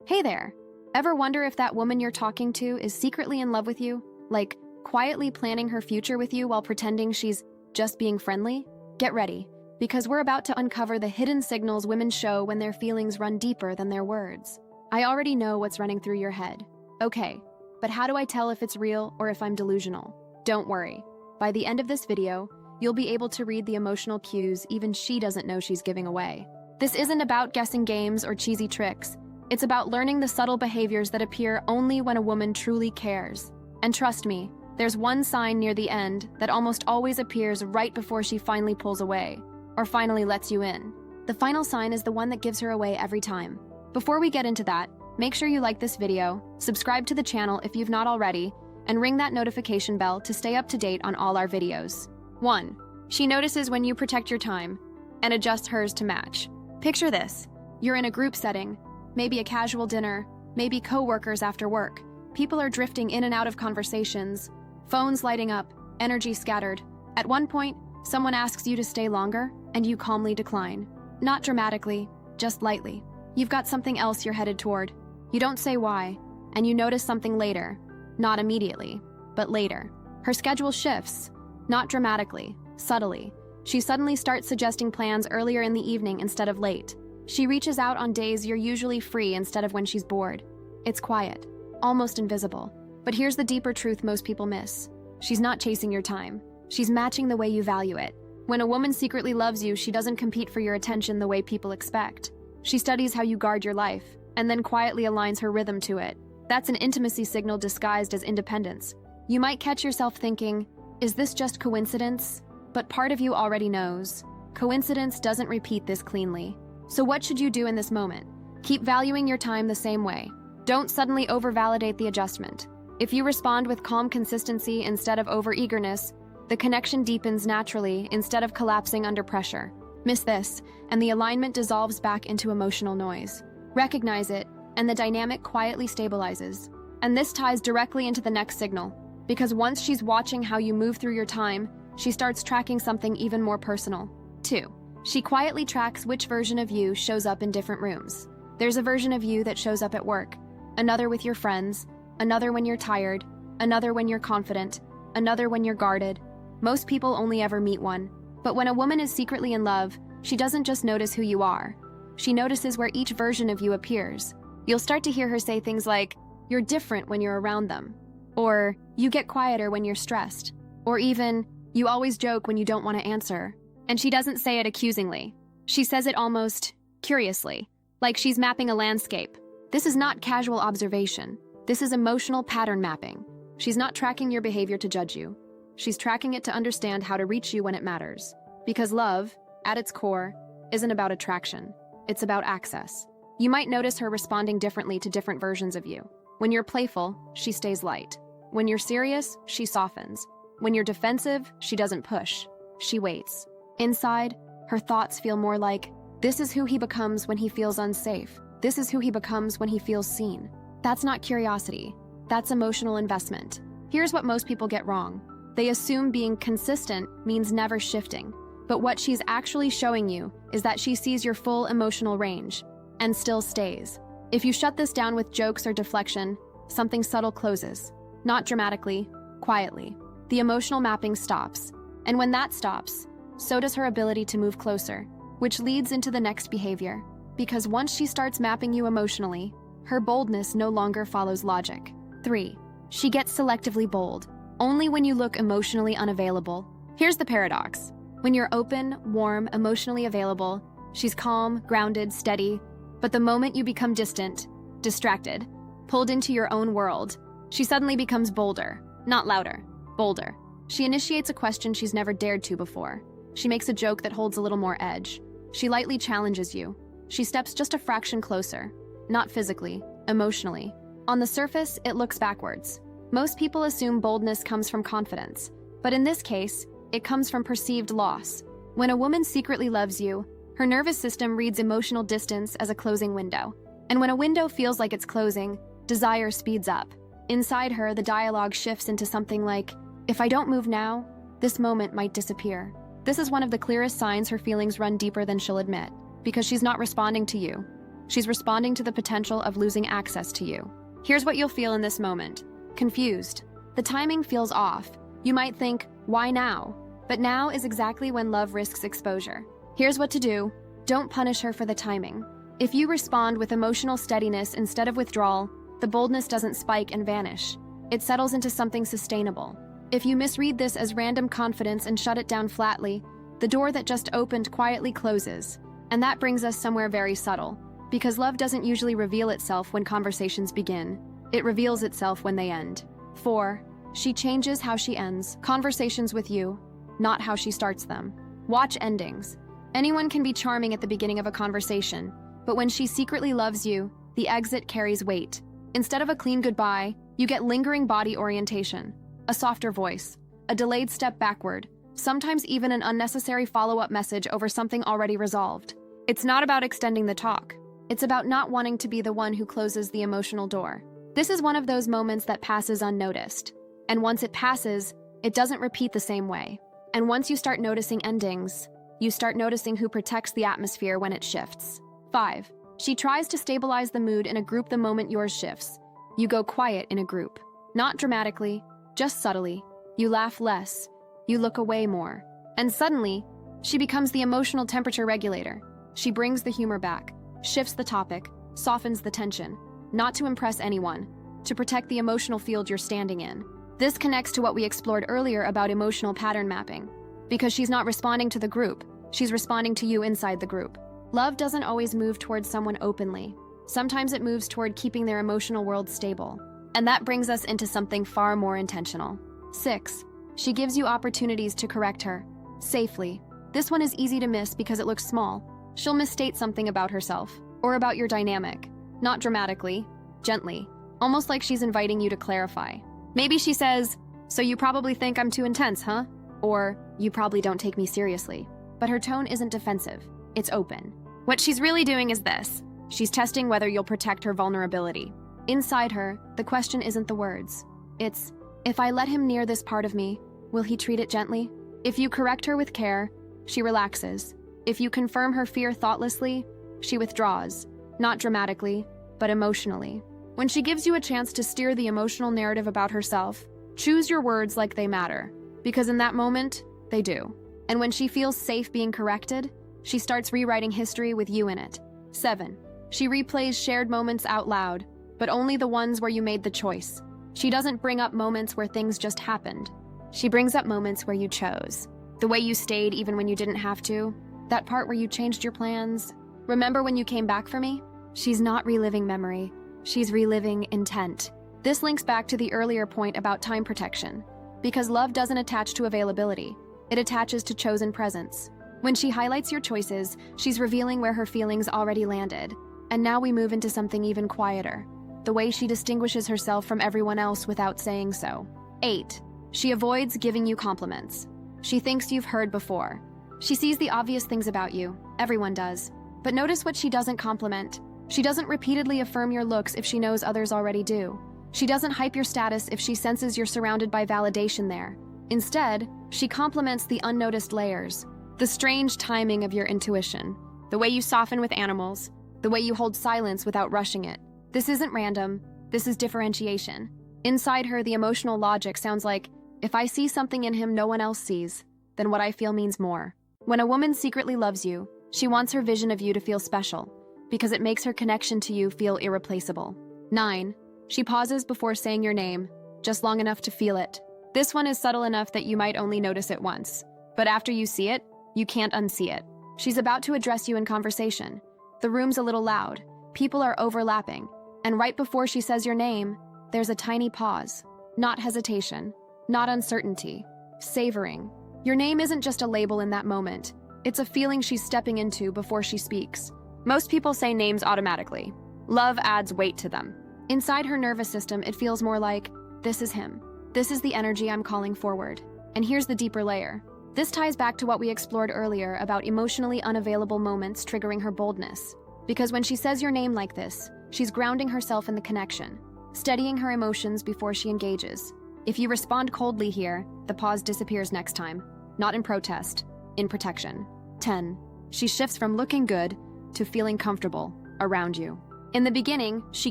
Hey there! Ever wonder if that woman you're talking to is secretly in love with you? Like, quietly planning her future with you while pretending she's just being friendly? Get ready, because we're about to uncover the hidden signals women show when their feelings run deeper than their words. I already know what's running through your head. Okay, but how do I tell if it's real or if I'm delusional? Don't worry. By the end of this video, you'll be able to read the emotional cues even she doesn't know she's giving away. This isn't about guessing games or cheesy tricks. It's about learning the subtle behaviors that appear only when a woman truly cares. And trust me, there's one sign near the end that almost always appears right before she finally pulls away, or finally lets you in. The final sign is the one that gives her away every time. Before we get into that, make sure you like this video, subscribe to the channel if you've not already, and ring that notification bell to stay up to date on all our videos. 1. She notices when you protect your time and adjust hers to match. Picture this. You're in a group setting, maybe a casual dinner, maybe co-workers after work. People are drifting in and out of conversations, phones lighting up, energy scattered. At one point, someone asks you to stay longer, and you calmly decline. Not dramatically, just lightly. You've got something else you're headed toward. You don't say why, and you notice something later. Not immediately, but later. Her schedule shifts, not dramatically, subtly. She suddenly starts suggesting plans earlier in the evening instead of late. She reaches out on days you're usually free instead of when she's bored. It's quiet, almost invisible. But here's the deeper truth most people miss. She's not chasing your time. She's matching the way you value it. When a woman secretly loves you, she doesn't compete for your attention the way people expect. She studies how you guard your life, and then quietly aligns her rhythm to it. That's an intimacy signal disguised as independence. You might catch yourself thinking, is this just coincidence? But part of you already knows. Coincidence doesn't repeat this cleanly. So what should you do in this moment? Keep valuing your time the same way. Don't suddenly over-validate the adjustment. If you respond with calm consistency instead of over-eagerness, the connection deepens naturally instead of collapsing under pressure. Miss this, and the alignment dissolves back into emotional noise. Recognize it, and the dynamic quietly stabilizes. And this ties directly into the next signal, because once she's watching how you move through your time, she starts tracking something even more personal. 2. She quietly tracks which version of you shows up in different rooms. There's a version of you that shows up at work, another with your friends, another when you're tired, another when you're confident, another when you're guarded. Most people only ever meet one. But when a woman is secretly in love, she doesn't just notice who you are. She notices where each version of you appears. You'll start to hear her say things like, "You're different when you're around them," or "You get quieter when you're stressed," or even, "You always joke when you don't want to answer." And she doesn't say it accusingly. She says it almost curiously, like she's mapping a landscape. This is not casual observation. This is emotional pattern mapping. She's not tracking your behavior to judge you. She's tracking it to understand how to reach you when it matters. Because love, at its core, isn't about attraction. It's about access. You might notice her responding differently to different versions of you. When you're playful, she stays light. When you're serious, she softens. When you're defensive, she doesn't push. She waits. Inside, her thoughts feel more like, this is who he becomes when he feels unsafe. This is who he becomes when he feels seen. That's not curiosity. That's emotional investment. Here's what most people get wrong. They assume being consistent means never shifting. But what she's actually showing you is that she sees your full emotional range and still stays. If you shut this down with jokes or deflection, something subtle closes. Not dramatically, quietly. The emotional mapping stops. And when that stops, so does her ability to move closer, which leads into the next behavior. Because once she starts mapping you emotionally, her boldness no longer follows logic. 3. She gets selectively bold, only when you look emotionally unavailable. Here's the paradox. When you're open, warm, emotionally available, she's calm, grounded, steady. But the moment you become distant, distracted, pulled into your own world, she suddenly becomes bolder, not louder, bolder. She initiates a question she's never dared to before. She makes a joke that holds a little more edge. She lightly challenges you. She steps just a fraction closer, not physically, emotionally. On the surface, it looks backwards. Most people assume boldness comes from confidence, but in this case, it comes from perceived loss. When a woman secretly loves you, her nervous system reads emotional distance as a closing window. And when a window feels like it's closing, desire speeds up. Inside her, the dialogue shifts into something like, if I don't move now, this moment might disappear. This is one of the clearest signs her feelings run deeper than she'll admit, because she's not responding to you. She's responding to the potential of losing access to you. Here's what you'll feel in this moment. Confused. The timing feels off. You might think, why now? But now is exactly when love risks exposure. Here's what to do. Don't punish her for the timing. If you respond with emotional steadiness instead of withdrawal, the boldness doesn't spike and vanish. It settles into something sustainable. If you misread this as random confidence and shut it down flatly, the door that just opened quietly closes. And that brings us somewhere very subtle. Because love doesn't usually reveal itself when conversations begin. It reveals itself when they end. 4. She changes how she ends conversations with you, not how she starts them. Watch endings. Anyone can be charming at the beginning of a conversation, but when she secretly loves you, the exit carries weight. Instead of a clean goodbye, you get lingering body orientation, a softer voice, a delayed step backward, sometimes even an unnecessary follow-up message over something already resolved. It's not about extending the talk. It's about not wanting to be the one who closes the emotional door. This is one of those moments that passes unnoticed. And once it passes, it doesn't repeat the same way. And once you start noticing endings, you start noticing who protects the atmosphere when it shifts. 5. She tries to stabilize the mood in a group the moment yours shifts. You go quiet in a group. Not dramatically, just subtly. You laugh less. You look away more. And suddenly, she becomes the emotional temperature regulator. She brings the humor back, shifts the topic, softens the tension. Not to impress anyone, to protect the emotional field you're standing in. This connects to what we explored earlier about emotional pattern mapping. Because she's not responding to the group, she's responding to you inside the group. Love doesn't always move towards someone openly. Sometimes it moves toward keeping their emotional world stable. And that brings us into something far more intentional. 6. She gives you opportunities to correct her. Safely. This one is easy to miss because it looks small. She'll misstate something about herself, or about your dynamic. Not dramatically, gently. Almost like she's inviting you to clarify. Maybe she says, "So you probably think I'm too intense, huh?" Or, "You probably don't take me seriously." But her tone isn't defensive. It's open. What she's really doing is this. She's testing whether you'll protect her vulnerability. Inside her, the question isn't the words. It's, if I let him near this part of me, will he treat it gently? If you correct her with care, she relaxes. If you confirm her fear thoughtlessly, she withdraws. Not dramatically, but emotionally. When she gives you a chance to steer the emotional narrative about herself, choose your words like they matter. Because in that moment, they do. And when she feels safe being corrected, she starts rewriting history with you in it. 7. She replays shared moments out loud, but only the ones where you made the choice. She doesn't bring up moments where things just happened. She brings up moments where you chose. The way you stayed even when you didn't have to. That part where you changed your plans. Remember when you came back for me? She's not reliving memory. She's reliving intent. This links back to the earlier point about time protection. Because love doesn't attach to availability. It attaches to chosen presence. When she highlights your choices, she's revealing where her feelings already landed. And now we move into something even quieter. The way she distinguishes herself from everyone else without saying so. 8. She avoids giving you compliments. She thinks you've heard before. She sees the obvious things about you. Everyone does. But notice what she doesn't compliment. She doesn't repeatedly affirm your looks if she knows others already do. She doesn't hype your status if she senses you're surrounded by validation there. Instead, she compliments the unnoticed layers. The strange timing of your intuition. The way you soften with animals. The way you hold silence without rushing it. This isn't random. This is differentiation. Inside her, the emotional logic sounds like, if I see something in him no one else sees, then what I feel means more. When a woman secretly loves you, she wants her vision of you to feel special, because it makes her connection to you feel irreplaceable. 9. She pauses before saying your name, just long enough to feel it. This one is subtle enough that you might only notice it once. But after you see it, you can't unsee it. She's about to address you in conversation. The room's a little loud. People are overlapping. And right before she says your name, there's a tiny pause. Not hesitation. Not uncertainty. Savoring. Your name isn't just a label in that moment. It's a feeling she's stepping into before she speaks. Most people say names automatically. Love adds weight to them. Inside her nervous system, it feels more like, this is him. This is the energy I'm calling forward. And here's the deeper layer. This ties back to what we explored earlier about emotionally unavailable moments triggering her boldness. Because when she says your name like this, she's grounding herself in the connection, steadying her emotions before she engages. If you respond coldly here, the pause disappears next time. Not in protest, in protection. 10. She shifts from looking good to feeling comfortable. around you. In the beginning, she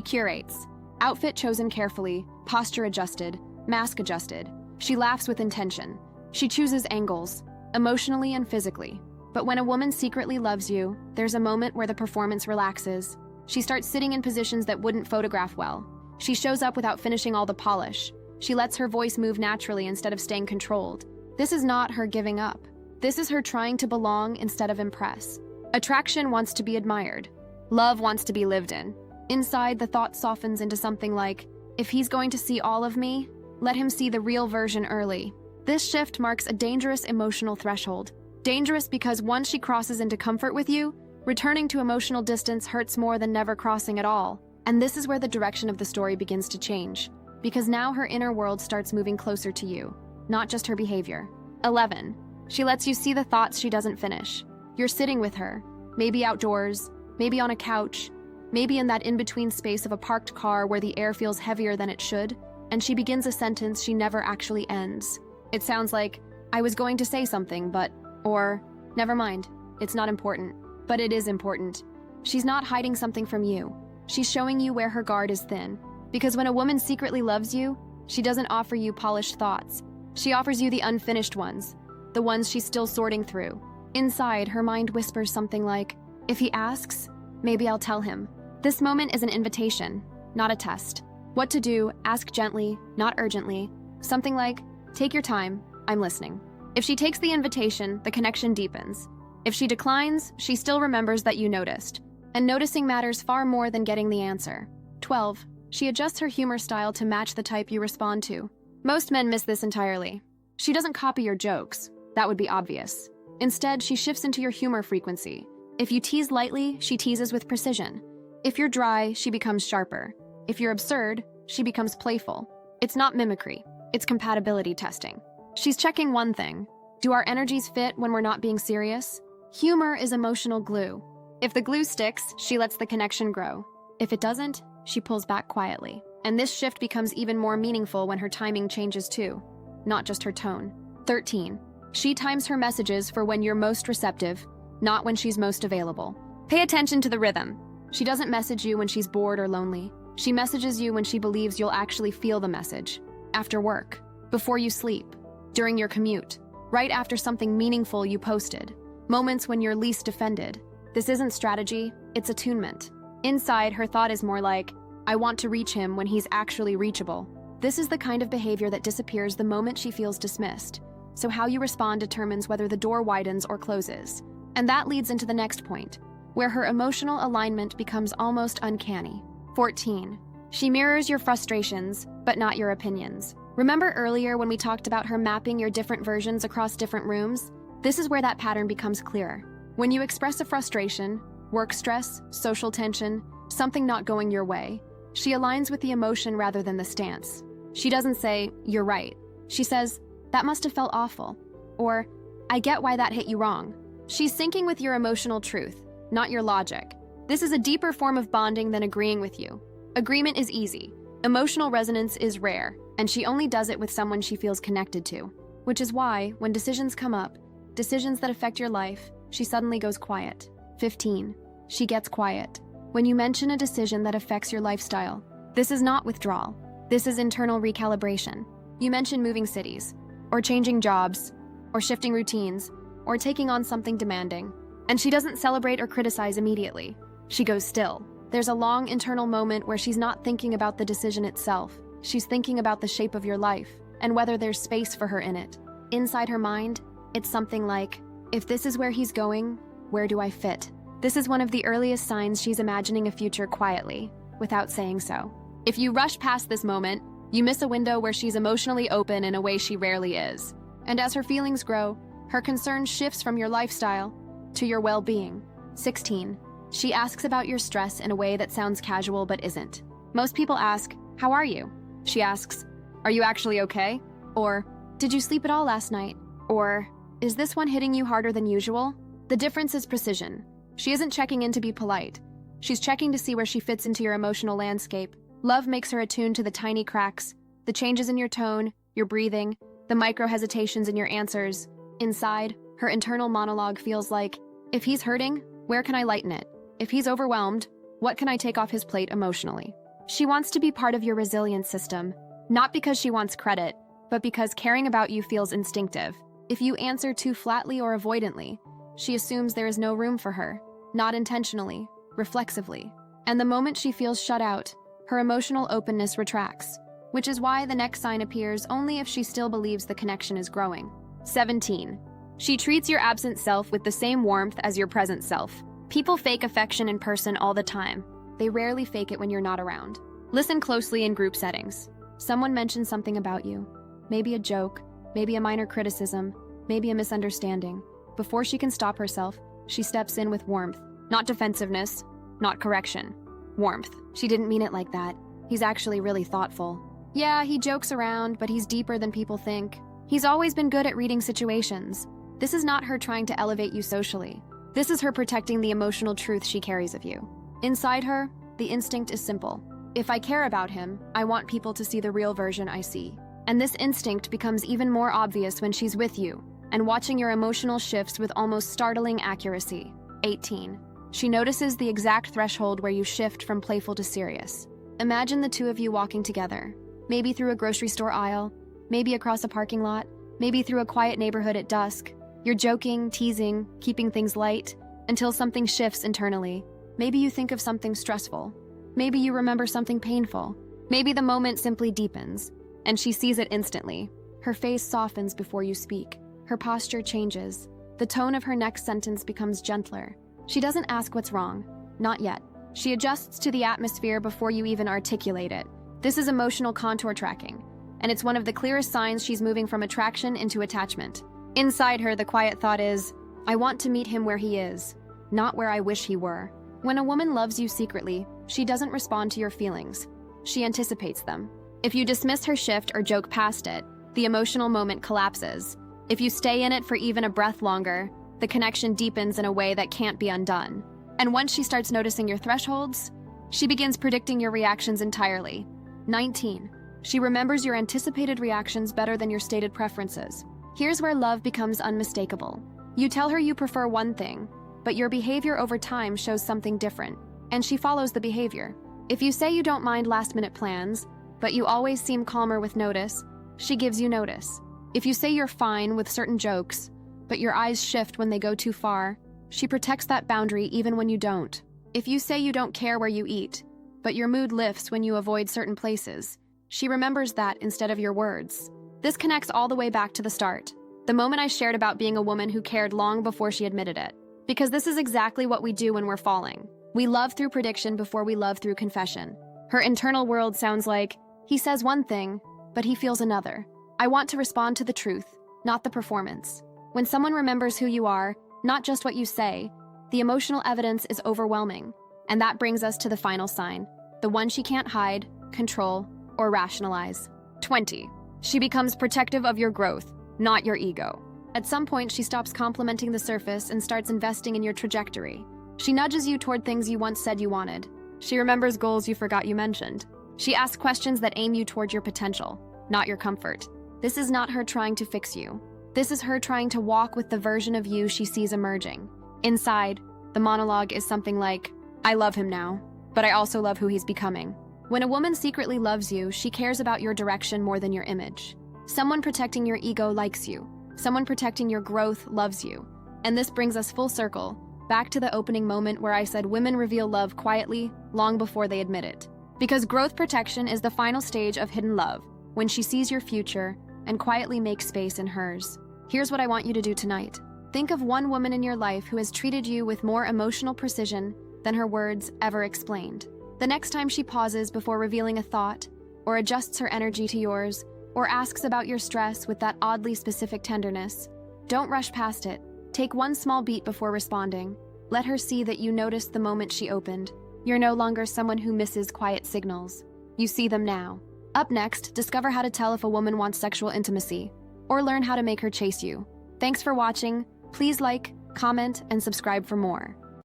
curates. Outfit chosen carefully, posture adjusted, mask adjusted. She laughs with intention. She chooses angles, emotionally and physically. But when a woman secretly loves you, there's a moment where the performance relaxes. She starts sitting in positions that wouldn't photograph well. She shows up without finishing all the polish. She lets her voice move naturally instead of staying controlled. This is not her giving up. This is her trying to belong instead of impress. Attraction wants to be admired. Love wants to be lived in. Inside, the thought softens into something like, if he's going to see all of me, let him see the real version early. This shift marks a dangerous emotional threshold. Dangerous because once she crosses into comfort with you, returning to emotional distance hurts more than never crossing at all. And this is where the direction of the story begins to change. Because now her inner world starts moving closer to you, not just her behavior. 11. She lets you see the thoughts she doesn't finish. You're sitting with her, maybe outdoors, maybe on a couch, maybe in that in-between space of a parked car where the air feels heavier than it should, and she begins a sentence she never actually ends. It sounds like, I was going to say something, but, or, never mind, it's not important. But it is important. She's not hiding something from you. She's showing you where her guard is thin. Because when a woman secretly loves you, she doesn't offer you polished thoughts. She offers you the unfinished ones, the ones she's still sorting through. Inside, her mind whispers something like, if he asks, maybe I'll tell him. This moment is an invitation, not a test. What to do, ask gently, not urgently. Something like, take your time, I'm listening. If she takes the invitation, the connection deepens. If she declines, she still remembers that you noticed. And noticing matters far more than getting the answer. 12. She adjusts her humor style to match the type you respond to. Most men miss this entirely. She doesn't copy your jokes. That would be obvious. Instead, she shifts into your humor frequency. If you tease lightly, she teases with precision. If you're dry, she becomes sharper. If you're absurd, she becomes playful. It's not mimicry. It's compatibility testing. She's checking one thing. Do our energies fit when we're not being serious? Humor is emotional glue. If the glue sticks, she lets the connection grow. If it doesn't, she pulls back quietly. And this shift becomes even more meaningful when her timing changes too, not just her tone. 13. She times her messages for when you're most receptive, not when she's most available. Pay attention to the rhythm. She doesn't message you when she's bored or lonely. She messages you when she believes you'll actually feel the message. After work, before you sleep, during your commute, right after something meaningful you posted. Moments when you're least offended. This isn't strategy, it's attunement. Inside, her thought is more like, I want to reach him when he's actually reachable. This is the kind of behavior that disappears the moment she feels dismissed. So how you respond determines whether the door widens or closes. And that leads into the next point, where her emotional alignment becomes almost uncanny. 14. She mirrors your frustrations, but not your opinions. Remember earlier when we talked about her mapping your different versions across different rooms? This is where that pattern becomes clear. When you express a frustration, work stress, social tension, something not going your way, she aligns with the emotion rather than the stance. She doesn't say, you're right. She says, that must have felt awful. Or, I get why that hit you wrong. She's syncing with your emotional truth, not your logic. This is a deeper form of bonding than agreeing with you. Agreement is easy. Emotional resonance is rare, and she only does it with someone she feels connected to. Which is why, when decisions come up, decisions that affect your life, she suddenly goes quiet. 15. She gets quiet. When you mention a decision that affects your lifestyle, this is not withdrawal. This is internal recalibration. You mention moving cities, or changing jobs, or shifting routines, or taking on something demanding. And she doesn't celebrate or criticize immediately. She goes still. There's a long internal moment where she's not thinking about the decision itself. She's thinking about the shape of your life, and whether there's space for her in it. Inside her mind, it's something like, if this is where he's going, where do I fit? This is one of the earliest signs she's imagining a future quietly, without saying so. If you rush past this moment, you miss a window where she's emotionally open in a way she rarely is. And as her feelings grow, her concern shifts from your lifestyle to your well-being. 16. She asks about your stress in a way that sounds casual but isn't. Most people ask, how are you? She asks, are you actually okay? Or, did you sleep at all last night? Or, is this one hitting you harder than usual? The difference is precision. She isn't checking in to be polite. She's checking to see where she fits into your emotional landscape. Love makes her attuned to the tiny cracks, the changes in your tone, your breathing, the micro-hesitations in your answers. Inside, her internal monologue feels like, if he's hurting, where can I lighten it? If he's overwhelmed, What can I take off his plate emotionally? She wants to be part of your resilience system, not because she wants credit, but because caring about you feels instinctive. If you answer too flatly or avoidantly, she assumes there is no room for her, not intentionally, reflexively. And the moment she feels shut out, her emotional openness retracts, which is why the next sign appears only if she still believes the connection is growing. 17. She treats your absent self with the same warmth as your present self. People fake affection in person all the time. They rarely fake it when you're not around. Listen closely in group settings. Someone mentions something about you. Maybe a joke, maybe a minor criticism, maybe a misunderstanding. Before she can stop herself, she steps in with warmth. Not defensiveness, not correction. Warmth. She didn't mean it like that. He's actually really thoughtful. Yeah, he jokes around, but he's deeper than people think. He's always been good at reading situations. This is not her trying to elevate you socially. This is her protecting the emotional truth she carries of you. Inside her, the instinct is simple. If I care about him, I want people to see the real version I see. And this instinct becomes even more obvious when she's with you and watching your emotional shifts with almost startling accuracy. 18. She notices the exact threshold where you shift from playful to serious. Imagine the two of you walking together, maybe through a grocery store aisle, maybe across a parking lot, maybe through a quiet neighborhood at dusk. You're joking, teasing, keeping things light, until something shifts internally. Maybe you think of something stressful. Maybe you remember something painful. Maybe the moment simply deepens, and she sees it instantly. Her face softens before you speak. Her posture changes. The tone of her next sentence becomes gentler. She doesn't ask what's wrong. Not yet. She adjusts to the atmosphere before you even articulate it. This is emotional contour tracking, and it's one of the clearest signs she's moving from attraction into attachment. Inside her, the quiet thought is, I want to meet him where he is, not where I wish he were. When a woman loves you secretly, she doesn't respond to your feelings. She anticipates them. If you dismiss her shift or joke past it, the emotional moment collapses. If you stay in it for even a breath longer, the connection deepens in a way that can't be undone. And once she starts noticing your thresholds, she begins predicting your reactions entirely. 19. She remembers your anticipated reactions better than your stated preferences. Here's where love becomes unmistakable. You tell her you prefer one thing, but your behavior over time shows something different, and she follows the behavior. If you say you don't mind last-minute plans, but you always seem calmer with notice, she gives you notice. If you say you're fine with certain jokes, but your eyes shift when they go too far, she protects that boundary even when you don't. If you say you don't care where you eat, but your mood lifts when you avoid certain places, she remembers that instead of your words. This connects all the way back to the start, the moment I shared about being a woman who cared long before she admitted it. Because this is exactly what we do when we're falling. We love through prediction before we love through confession. Her internal world sounds like, he says one thing, but he feels another. I want to respond to the truth, not the performance. When someone remembers who you are, not just what you say, the emotional evidence is overwhelming. And that brings us to the final sign, the one she can't hide, control, or rationalize. 20. She becomes protective of your growth, not your ego. At some point, she stops complimenting the surface and starts investing in your trajectory. She nudges you toward things you once said you wanted. She remembers goals you forgot you mentioned. She asks questions that aim you toward your potential, not your comfort. This is not her trying to fix you. This is her trying to walk with the version of you she sees emerging. Inside, the monologue is something like, I love him now, but I also love who he's becoming. When a woman secretly loves you, she cares about your direction more than your image. Someone protecting your ego likes you. Someone protecting your growth loves you. And this brings us full circle, back to the opening moment where I said women reveal love quietly, long before they admit it. Because growth protection is the final stage of hidden love, when she sees your future and quietly makes space in hers. Here's what I want you to do tonight. Think of one woman in your life who has treated you with more emotional precision than her words ever explained. The next time she pauses before revealing a thought, or adjusts her energy to yours, or asks about your stress with that oddly specific tenderness, don't rush past it. Take one small beat before responding. Let her see that you noticed the moment she opened. You're no longer someone who misses quiet signals. You see them now. Up next, discover how to tell if a woman wants sexual intimacy, or learn how to make her chase you. Thanks for watching. Please like, comment, and subscribe for more.